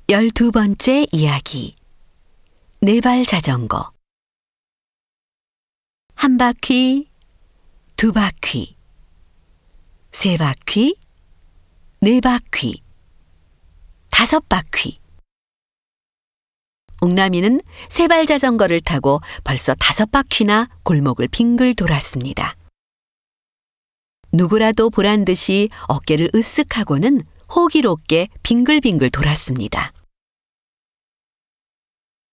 12번째 이야기. 네 발 자전거. 한 바퀴, 두 바퀴, 세 바퀴, 네 바퀴, 다섯 바퀴. 옥남이는 세 발 자전거를 타고 벌써 5바퀴나 골목을 빙글 돌았습니다. 누구라도 보란 듯이 어깨를 으쓱하고는 호기롭게 빙글빙글 돌았습니다.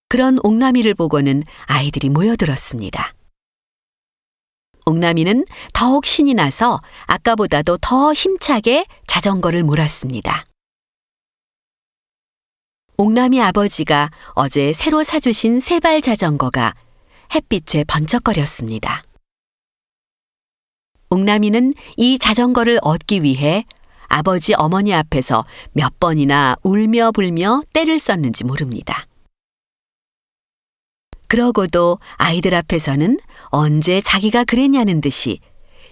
그런 옥남이를 보고는 아이들이 모여들었습니다. 옥남이는 더욱 신이 나서 아까보다도 더 힘차게 자전거를 몰았습니다. 옥남이 아버지가 어제 새로 사주신 세 발 자전거가 햇빛에 번쩍거렸습니다. 옥남이는 이 자전거를 얻기 위해 아버지 어머니 앞에서 몇 번이나 울며 불며 떼를 썼는지 모릅니다. 그러고도 아이들 앞에서는 언제 자기가 그랬냐는 듯이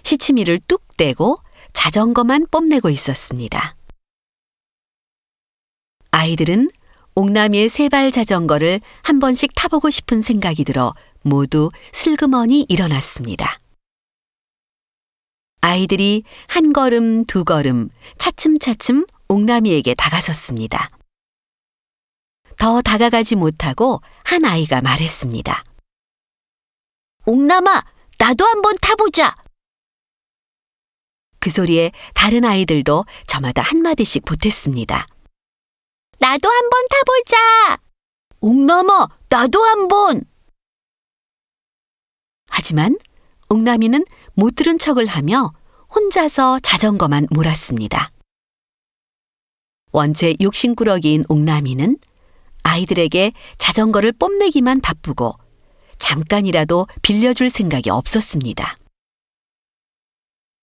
시치미를 뚝 떼고 자전거만 뽐내고 있었습니다. 아이들은 옥남이의 세 발 자전거를 한 번씩 타보고 싶은 생각이 들어 모두 슬그머니 일어났습니다. 아이들이 한 걸음 두 걸음 차츰차츰 옥남이에게 다가섰습니다. 더 다가가지 못하고 한 아이가 말했습니다. 옥남아, 나도 한번 타보자. 그 소리에 다른 아이들도 저마다 한마디씩 보탰습니다. 나도 한번 타보자. 옥남아, 나도 한번. 하지만 옥남이는 못 들은 척을 하며 혼자서 자전거만 몰았습니다. 원체 욕심꾸러기인 옥남이는 아이들에게 자전거를 뽐내기만 바쁘고 잠깐이라도 빌려줄 생각이 없었습니다.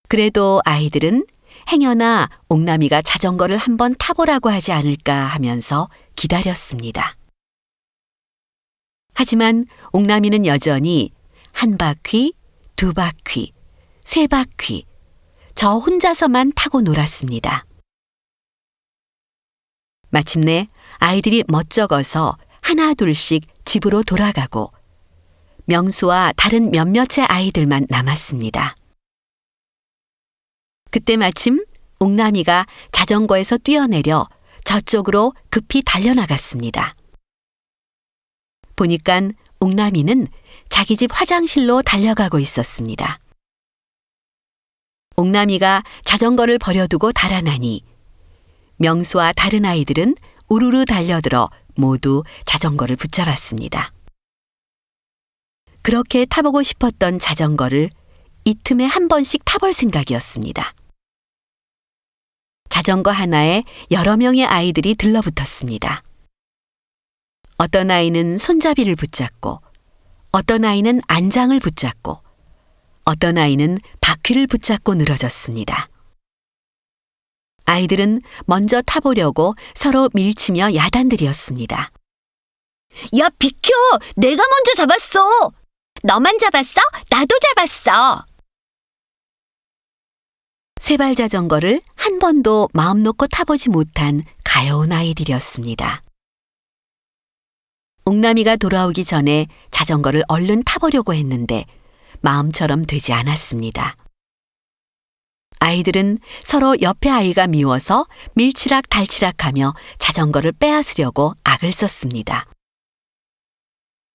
그래도 아이들은 행여나 옥남이가 자전거를 한번 타보라고 하지 않을까 하면서 기다렸습니다. 하지만 옥남이는 여전히 한 바퀴, 두 바퀴, 세 바퀴, 저 혼자서만 타고 놀았습니다. 마침내 아이들이 멋쩍어서 하나 둘씩 집으로 돌아가고 명수와 다른 몇몇의 아이들만 남았습니다. 그때 마침 옥남이가 자전거에서 뛰어내려 저쪽으로 급히 달려나갔습니다. 보니깐 옥남이는 자기 집 화장실로 달려가고 있었습니다. 옥남이가 자전거를 버려두고 달아나니 명수와 다른 아이들은 우르르 달려들어 모두 자전거를 붙잡았습니다. 그렇게 타보고 싶었던 자전거를 이 틈에 한 번씩 타볼 생각이었습니다. 자전거 하나에 여러 명의 아이들이 들러붙었습니다. 어떤 아이는 손잡이를 붙잡고, 어떤 아이는 안장을 붙잡고, 어떤 아이는 바퀴를 붙잡고 늘어졌습니다. 아이들은 먼저 타보려고 서로 밀치며 야단들이었습니다. 야, 비켜! 내가 먼저 잡았어! 너만 잡았어? 나도 잡았어! 세 발 자전거를 한 번도 마음 놓고 타보지 못한 가여운 아이들이었습니다. 옥남이가 돌아오기 전에 자전거를 얼른 타보려고 했는데 마음처럼 되지 않았습니다. 아이들은 서로 옆에 아이가 미워서 밀치락 달치락하며 자전거를 빼앗으려고 악을 썼습니다.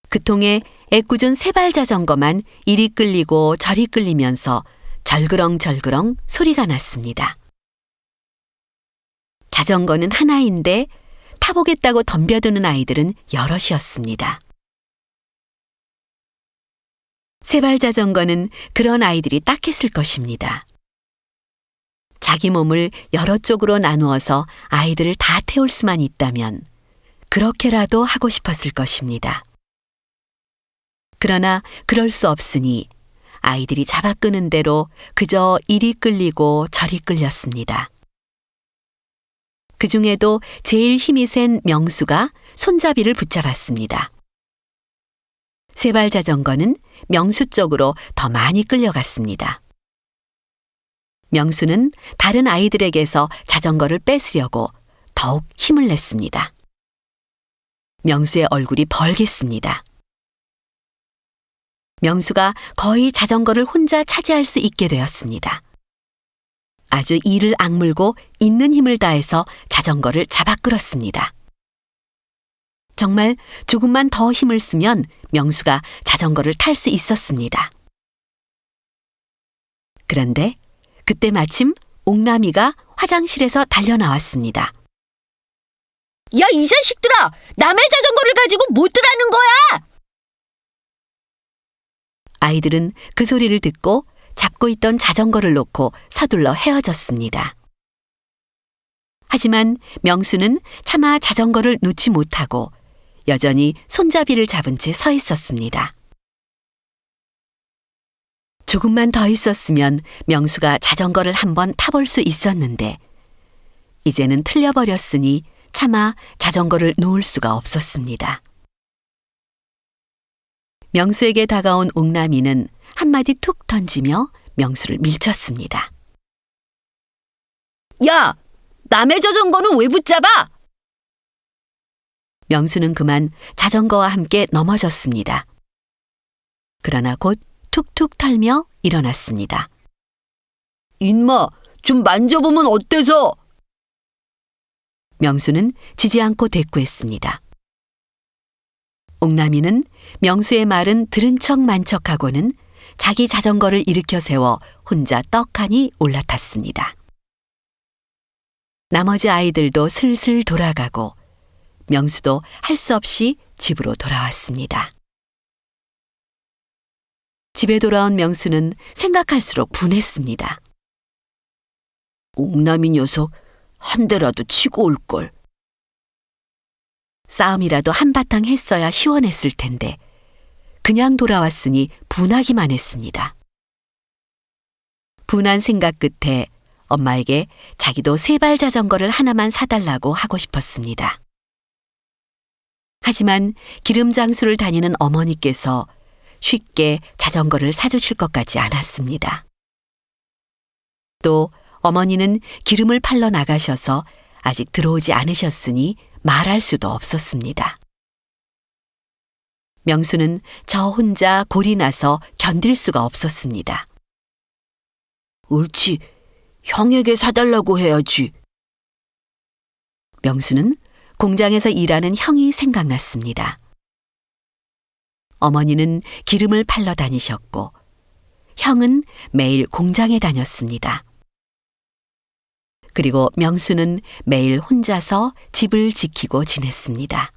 그 통에 애꿎은 세 발 자전거만 이리 끌리고 저리 끌리면서 절그렁절그렁 소리가 났습니다. 자전거는 하나인데 타보겠다고 덤벼드는 아이들은 여럿이었습니다. 세 발 자전거는 그런 아이들이 딱했을 것입니다. 자기 몸을 여러 쪽으로 나누어서 아이들을 다 태울 수만 있다면 그렇게라도 하고 싶었을 것입니다. 그러나 그럴 수 없으니 아이들이 잡아 끄는 대로 그저 이리 끌리고 저리 끌렸습니다. 그 중에도 제일 힘이 센 명수가 손잡이를 붙잡았습니다. 세 발 자전거는 명수 쪽으로 더 많이 끌려갔습니다. 명수는 다른 아이들에게서 자전거를 뺏으려고 더욱 힘을 냈습니다. 명수의 얼굴이 벌갰습니다. 명수가 거의 자전거를 혼자 차지할 수 있게 되었습니다. 아주 이를 악물고 있는 힘을 다해서 자전거를 잡아 끌었습니다. 정말 조금만 더 힘을 쓰면 명수가 자전거를 탈 수 있었습니다. 그런데 그때 마침 옥남이가 화장실에서 달려나왔습니다. 야, 이 자식들아! 남의 자전거를 가지고 못 들라는 거야! 아이들은 그 소리를 듣고 잡고 있던 자전거를 놓고 서둘러 헤어졌습니다. 하지만 명수는 차마 자전거를 놓지 못하고 여전히 손잡이를 잡은 채 서 있었습니다. 조금만 더 있었으면 명수가 자전거를 한번 타볼 수 있었는데 이제는 틀려버렸으니 차마 자전거를 놓을 수가 없었습니다. 명수에게 다가온 옥남이는 한마디 툭 던지며 명수를 밀쳤습니다. 야! 남의 자전거는 왜 붙잡아? 명수는 그만 자전거와 함께 넘어졌습니다. 그러나 곧 툭툭 털며 일어났습니다. 인마, 좀 만져보면 어때서? 명수는 지지 않고 대꾸했습니다. 옥남이는 명수의 말은 들은 척만 척하고는 자기 자전거를 일으켜 세워 혼자 떡하니 올라탔습니다. 나머지 아이들도 슬슬 돌아가고 명수도 할 수 없이 집으로 돌아왔습니다. 집에 돌아온 명수는 생각할수록 분했습니다. 옥남이 녀석 한 대라도 치고 올걸. 싸움이라도 한바탕 했어야 시원했을 텐데 그냥 돌아왔으니 분하기만 했습니다. 분한 생각 끝에 엄마에게 자기도 세발 자전거를 하나만 사달라고 하고 싶었습니다. 하지만 기름 장수를 다니는 어머니께서 쉽게 자전거를 사주실 것 같지 않았습니다. 또 어머니는 기름을 팔러 나가셔서 아직 들어오지 않으셨으니 말할 수도 없었습니다. 명수는 저 혼자 골이 나서 견딜 수가 없었습니다. 옳지, 형에게 사달라고 해야지. 명수는 공장에서 일하는 형이 생각났습니다. 어머니는 기름을 팔러 다니셨고 형은 매일 공장에 다녔습니다. 그리고 명수는 매일 혼자서 집을 지키고 지냈습니다.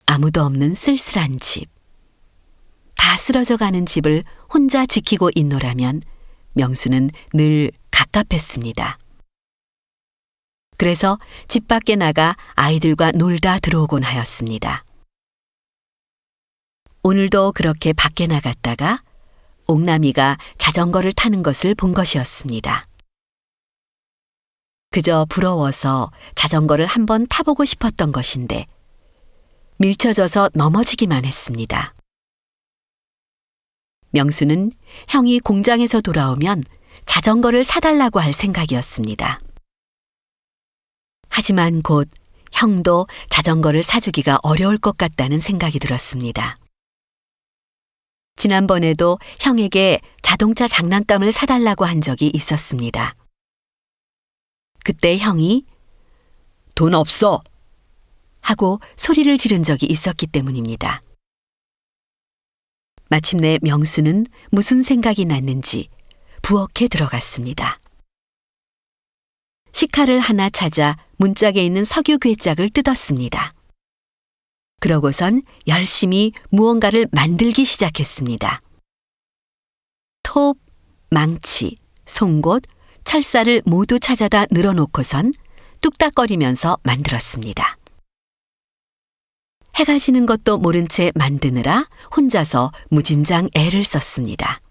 아무도 없는 쓸쓸한 집. 다 쓰러져 가는 집을 혼자 지키고 있노라면 명수는 늘 갑갑했습니다. 그래서 집 밖에 나가 아이들과 놀다 들어오곤 하였습니다. 오늘도 그렇게 밖에 나갔다가 옥남이가 자전거를 타는 것을 본 것이었습니다. 그저 부러워서 자전거를 한번 타보고 싶었던 것인데 밀쳐져서 넘어지기만 했습니다. 명수는 형이 공장에서 돌아오면 자전거를 사달라고 할 생각이었습니다. 하지만 곧 형도 자전거를 사주기가 어려울 것 같다는 생각이 들었습니다. 지난번에도 형에게 자동차 장난감을 사달라고 한 적이 있었습니다. 그때 형이 돈 없어! 하고 소리를 지른 적이 있었기 때문입니다. 마침내 명수는 무슨 생각이 났는지 부엌에 들어갔습니다. 식칼을 하나 찾아 문짝에 있는 석유 괴짝을 뜯었습니다. 그러고선 열심히 무언가를 만들기 시작했습니다. 톱, 망치, 송곳, 철사를 모두 찾아다 늘어놓고선 뚝딱거리면서 만들었습니다. 해가 지는 것도 모른 채 만드느라 혼자서 무진장 애를 썼습니다.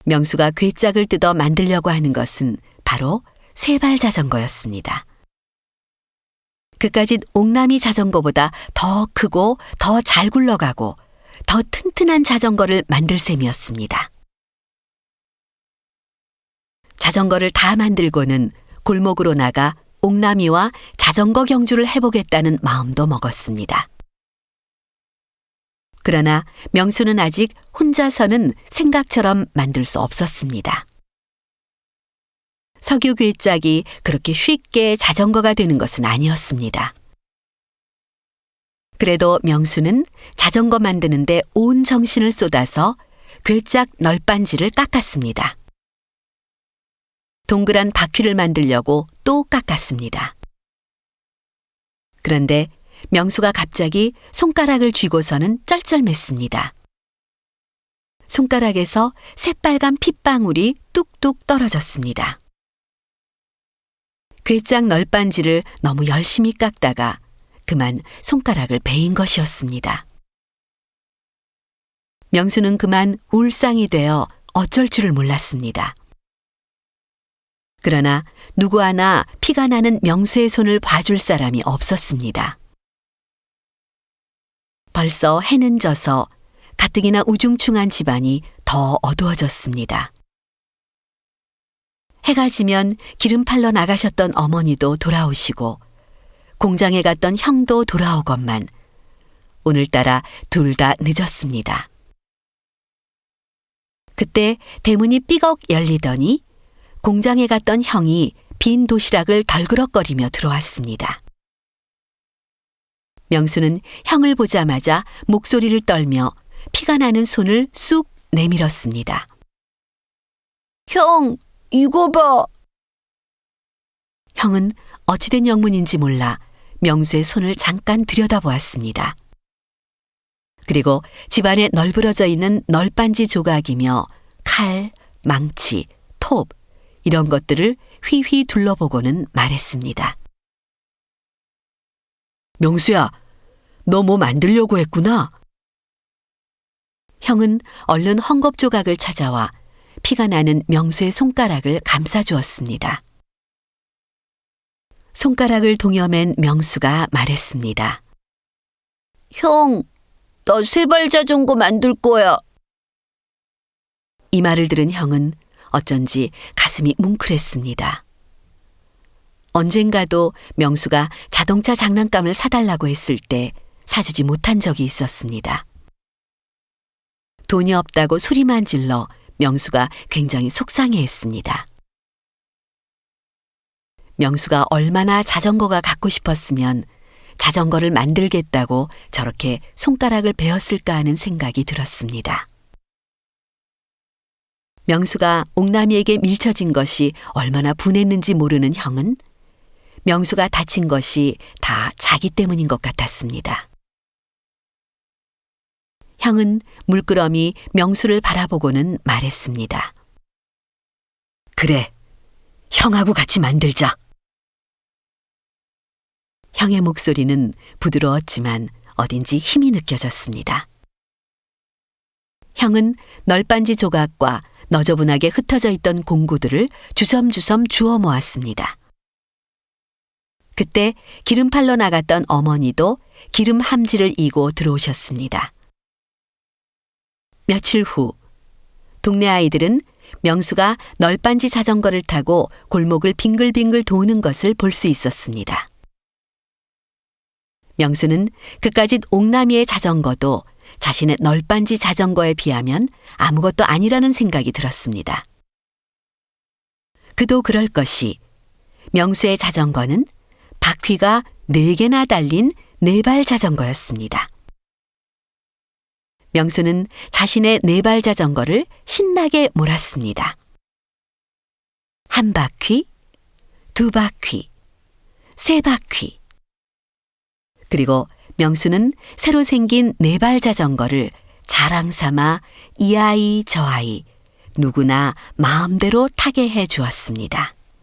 명수가 괴짝을 뜯어 만들려고 하는 것은 바로 세발 자전거였습니다. 그까짓 옥남이 자전거보다 더 크고 더 잘 굴러가고 더 튼튼한 자전거를 만들 셈이었습니다. 자전거를 다 만들고는 골목으로 나가 옥남이와 자전거 경주를 해보겠다는 마음도 먹었습니다. 그러나 명수는 아직 혼자서는 생각처럼 만들 수 없었습니다. 석유 괴짝이 그렇게 쉽게 자전거가 되는 것은 아니었습니다. 그래도 명수는 자전거 만드는데 온 정신을 쏟아서 괴짝 널빤지를 깎았습니다. 동그란 바퀴를 만들려고 또 깎았습니다. 그런데 명수가 갑자기 손가락을 쥐고서는 쩔쩔맸습니다. 손가락에서 새빨간 핏방울이 뚝뚝 떨어졌습니다. 괴짝 널빤지를 너무 열심히 깎다가 그만 손가락을 베인 것이었습니다. 명수는 그만 울상이 되어 어쩔 줄을 몰랐습니다. 그러나 누구 하나 피가 나는 명수의 손을 봐줄 사람이 없었습니다. 벌써 해는 져서 가뜩이나 우중충한 집안이 더 어두워졌습니다. 해가 지면 기름 팔러 나가셨던 어머니도 돌아오시고 공장에 갔던 형도 돌아오건만 오늘따라 둘 다 늦었습니다. 그때 대문이 삐걱 열리더니 공장에 갔던 형이 빈 도시락을 덜그럭거리며 들어왔습니다. 명수는 형을 보자마자 목소리를 떨며 피가 나는 손을 쑥 내밀었습니다. 형, 이거 봐. 형은 어찌된 영문인지 몰라 명수의 손을 잠깐 들여다보았습니다. 그리고 집안에 널브러져 있는 널빤지 조각이며 칼, 망치, 톱 이런 것들을 휘휘 둘러보고는 말했습니다. 명수야, 너 뭐 만들려고 했구나. 형은 얼른 헝겊 조각을 찾아와 피가 나는 명수의 손가락을 감싸주었습니다. 손가락을 동여맨 명수가 말했습니다. 형, 나 세발 자전거 만들 거야. 이 말을 들은 형은 어쩐지 가슴이 뭉클했습니다. 언젠가도 명수가 자동차 장난감을 사달라고 했을 때 사주지 못한 적이 있었습니다. 돈이 없다고 소리만 질러 명수가 굉장히 속상해했습니다. 명수가 얼마나 자전거가 갖고 싶었으면 자전거를 만들겠다고 저렇게 손가락을 베었을까 하는 생각이 들었습니다. 명수가 옥남이에게 밀쳐진 것이 얼마나 분했는지 모르는 형은 명수가 다친 것이 다 자기 때문인 것 같았습니다. 형은 물끄러미 명수를 바라보고는 말했습니다. 그래, 형하고 같이 만들자. 형의 목소리는 부드러웠지만 어딘지 힘이 느껴졌습니다. 형은 널빤지 조각과 너저분하게 흩어져 있던 공구들을 주섬주섬 주워 모았습니다. 그때 기름 팔러 나갔던 어머니도 기름 함지를 이고 들어오셨습니다. 며칠 후 동네 아이들은 명수가 널빤지 자전거를 타고 골목을 빙글빙글 도는 것을 볼 수 있었습니다. 명수는 그까짓 옥남이의 자전거도 자신의 널빤지 자전거에 비하면 아무것도 아니라는 생각이 들었습니다. 그도 그럴 것이 명수의 자전거는 바퀴가 4개나 달린 4발 자전거였습니다. 명수는 자신의 4발 자전거를 신나게 몰았습니다. 1바퀴, 2바퀴, 3바퀴. 그리고 명수는 새로 생긴 4발 자전거를 자랑 삼아 이 아이 저 아이 누구나 마음대로 타게 해 주었습니다.